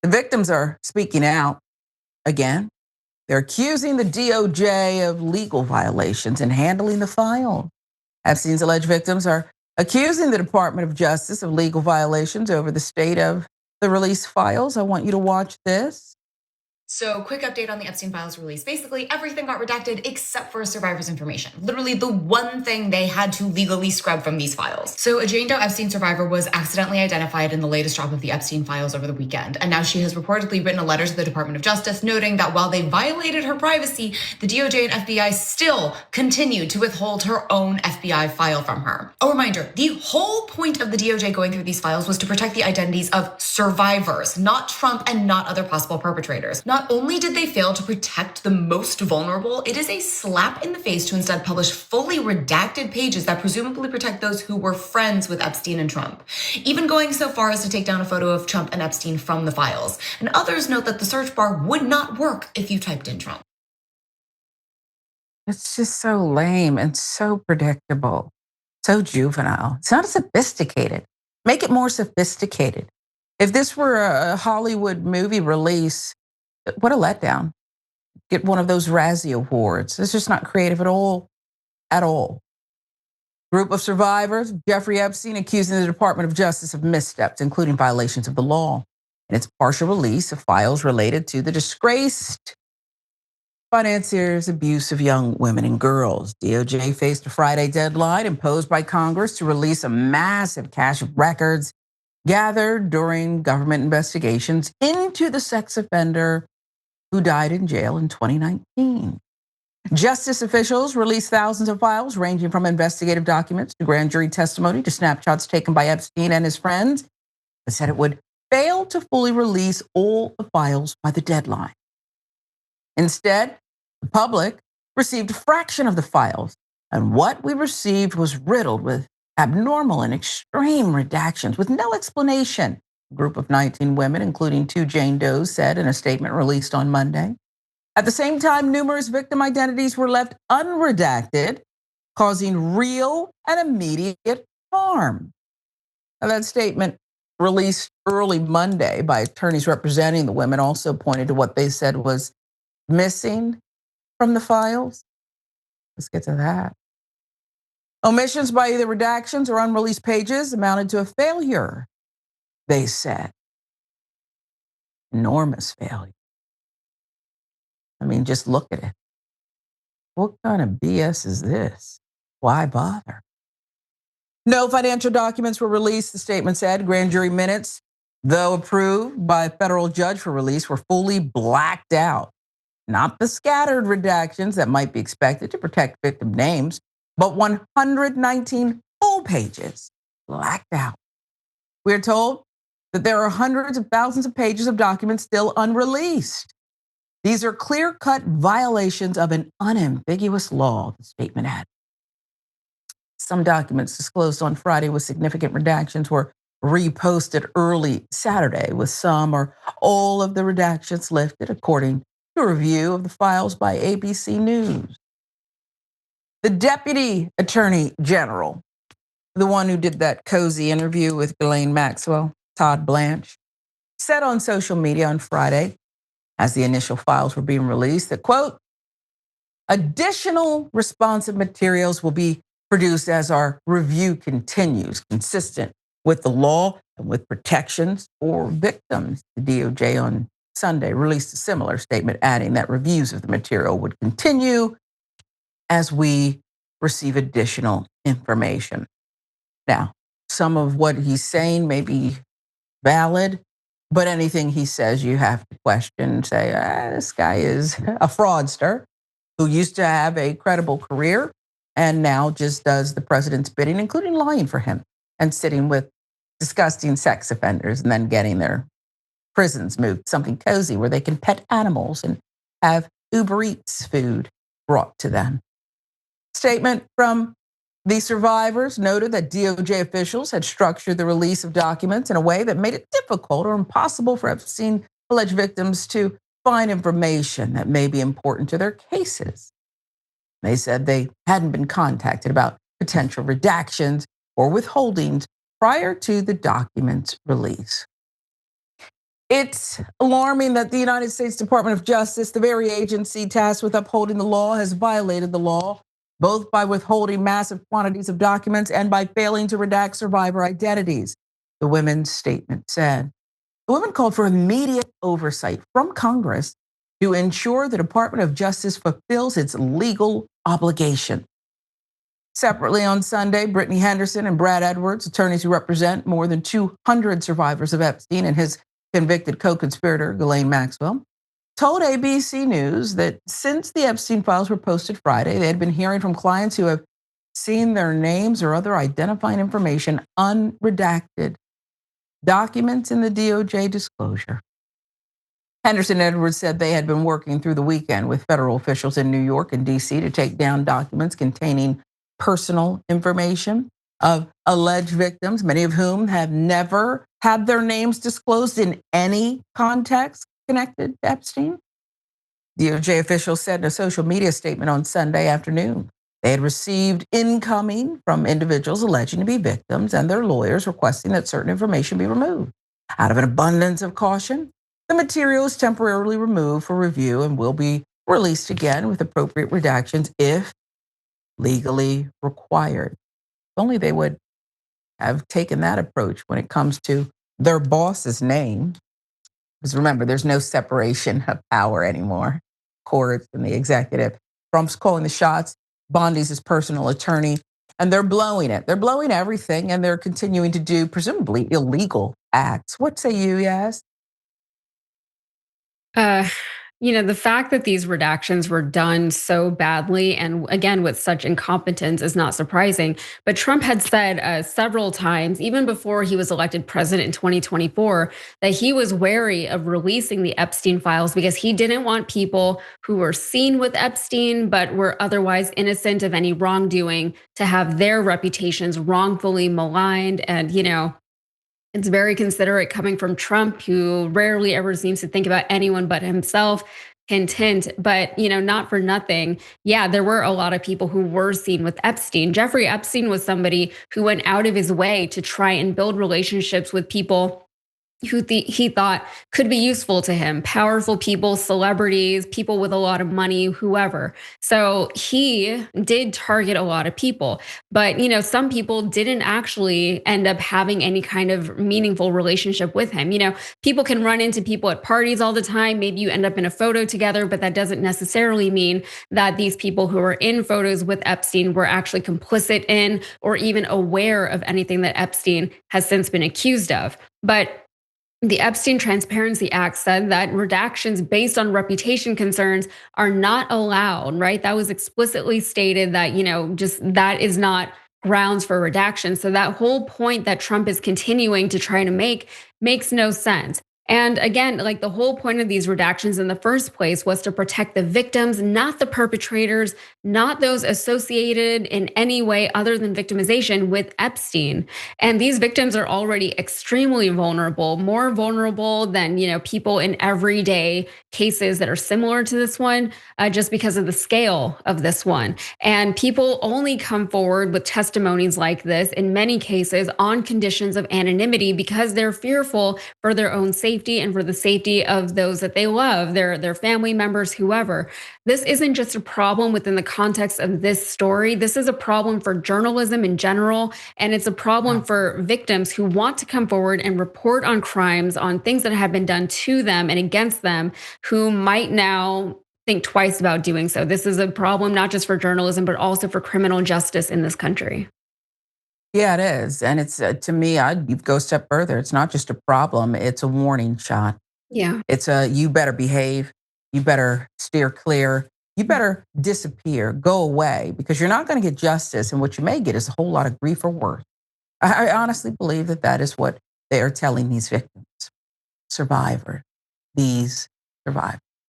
The victims are speaking out again. They're accusing the DOJ of legal violations in handling the file. Epstein's alleged victims are accusing the Department of Justice of legal violations over the state of the release files. I want you to watch this. So, quick update on the Epstein files release. Basically, everything got redacted except for survivor's information. Literally the one thing they had to legally scrub from these files. So, a Jane Doe Epstein survivor was accidentally identified in the latest drop of the Epstein files over the weekend. And now she has reportedly written a letter to the Department of Justice noting that while they violated her privacy, the DOJ and FBI still continued to withhold her own FBI file from her. A reminder, the whole point of the DOJ going through these files was to protect the identities of survivors, not Trump and not other possible perpetrators. Not only did they fail to protect the most vulnerable, it is a slap in the face to instead publish fully redacted pages that presumably protect those who were friends with Epstein and Trump, even going so far as to take down a photo of Trump and Epstein from the files. And others note that the search bar would not work if you typed in Trump. It's just so lame and so predictable, so juvenile. It's not sophisticated. Make it more sophisticated. If this were a Hollywood movie release, what a letdown. Get one of those Razzie Awards. It's just not creative at all, at all. Group of survivors, Jeffrey Epstein accusing the Department of Justice of missteps, including violations of the law, and its partial release of files related to the disgraced financier's abuse of young women and girls. DOJ faced a Friday deadline imposed by Congress to release a massive cache of records gathered during government investigations into the sex offender who died in jail in 2019. Justice officials released thousands of files ranging from investigative documents to grand jury testimony to snapshots taken by Epstein and his friends, but said it would fail to fully release all the files by the deadline. Instead, the public received a fraction of the files, and what we received was riddled with abnormal and extreme redactions with no explanation. A group of 19 women, including 2 Jane Does, said in a statement released on Monday. At the same time, numerous victim identities were left unredacted, causing real and immediate harm. Now, that statement, released early Monday by attorneys representing the women, also pointed to what they said was missing from the files. Let's get to that. Omissions by either redactions or unreleased pages amounted to a failure, they said. Enormous failure. I mean, just look at it. What kind of BS is this? Why bother? No financial documents were released, the statement said. Grand jury minutes, though approved by a federal judge for release, were fully blacked out. Not the scattered redactions that might be expected to protect victim names, but 119 full pages blacked out. We're told that there are hundreds of thousands of pages of documents still unreleased. These are clear-cut violations of an unambiguous law, the statement added. Some documents disclosed on Friday with significant redactions were reposted early Saturday, with some or all of the redactions lifted, according to a review of the files by ABC News. The Deputy Attorney General, the one who did that cozy interview with Ghislaine Maxwell, Todd Blanche, said on social media on Friday, as the initial files were being released, that, quote, additional responsive materials will be produced as our review continues, consistent with the law and with protections for victims. The DOJ on Sunday released a similar statement, adding that reviews of the material would continue as we receive additional information. Now, some of what he's saying may be valid, but anything he says you have to question and say, this guy is a fraudster who used to have a credible career and now just does the president's bidding, including lying for him and sitting with disgusting sex offenders and then getting their prisons moved, something cozy where they can pet animals and have Uber Eats food brought to them. Statement from the survivors noted that DOJ officials had structured the release of documents in a way that made it difficult or impossible for Epstein alleged victims to find information that may be important to their cases. They said they hadn't been contacted about potential redactions or withholdings prior to the document's release. It's alarming that the United States Department of Justice, the very agency tasked with upholding the law, has violated the law, both by withholding massive quantities of documents and by failing to redact survivor identities, the women's statement said. The women called for immediate oversight from Congress to ensure the Department of Justice fulfills its legal obligation. Separately on Sunday, Brittany Henderson and Brad Edwards, attorneys who represent more than 200 survivors of Epstein and his convicted co-conspirator, Ghislaine Maxwell, told ABC News that since the Epstein files were posted Friday, they had been hearing from clients who have seen their names or other identifying information unredacted. Documents in the DOJ disclosure. Henderson and Edwards said they had been working through the weekend with federal officials in New York and DC to take down documents containing personal information of alleged victims, many of whom have never had their names disclosed in any context connected to Epstein. DOJ officials said in a social media statement on Sunday afternoon they had received incoming from individuals alleging to be victims and their lawyers requesting that certain information be removed. Out of an abundance of caution, the material is temporarily removed for review and will be released again with appropriate redactions if legally required. If only they would have taken that approach when it comes to their boss's name. Because remember, there's no separation of power anymore, courts and the executive. Trump's calling the shots. Bondi's his personal attorney, and they're blowing it. They're blowing everything, and they're continuing to do presumably illegal acts. What say you, Yas? Uh, the fact that these redactions were done so badly and again with such incompetence is not surprising. But Trump had said several times, even before he was elected president in 2024, that he was wary of releasing the Epstein files because he didn't want people who were seen with Epstein but were otherwise innocent of any wrongdoing to have their reputations wrongfully maligned. And, it's very considerate coming from Trump, who rarely ever seems to think about anyone but himself. Hint, hint. But, not for nothing. Yeah, there were a lot of people who were seen with Epstein. Jeffrey Epstein was somebody who went out of his way to try and build relationships with people who he thought could be useful to him, powerful people, celebrities, people with a lot of money, whoever. So he did target a lot of people, but some people didn't actually end up having any kind of meaningful relationship with him. People can run into people at parties all the time. Maybe you end up in a photo together, but that doesn't necessarily mean that these people who are in photos with Epstein were actually complicit in or even aware of anything that Epstein has since been accused of. But the Epstein Transparency Act said that redactions based on reputation concerns are not allowed, right? That was explicitly stated that, just that is not grounds for redaction. So that whole point that Trump is continuing to try to make makes no sense. And again, like the whole point of these redactions in the first place was to protect the victims, not the perpetrators, not those associated in any way other than victimization with Epstein. And these victims are already extremely vulnerable, more vulnerable than, people in everyday cases that are similar to this one, just because of the scale of this one. And people only come forward with testimonies like this in many cases on conditions of anonymity because they're fearful for their own safety and for the safety of those that they love, their family members, whoever. This isn't just a problem within the context of this story. This is a problem for journalism in general. And it's a problem for victims who want to come forward and report on crimes, on things that have been done to them and against them, who might now think twice about doing so. This is a problem not just for journalism, but also for criminal justice in this country. Yeah, it is. And it's to me, I'd go a step further. It's not just a problem, it's a warning shot. Yeah. It's a you better behave, you better steer clear, you better disappear, go away, because you're not going to get justice. And what you may get is a whole lot of grief or worse. I honestly believe that that is what they are telling these victims, survivors, these survivors.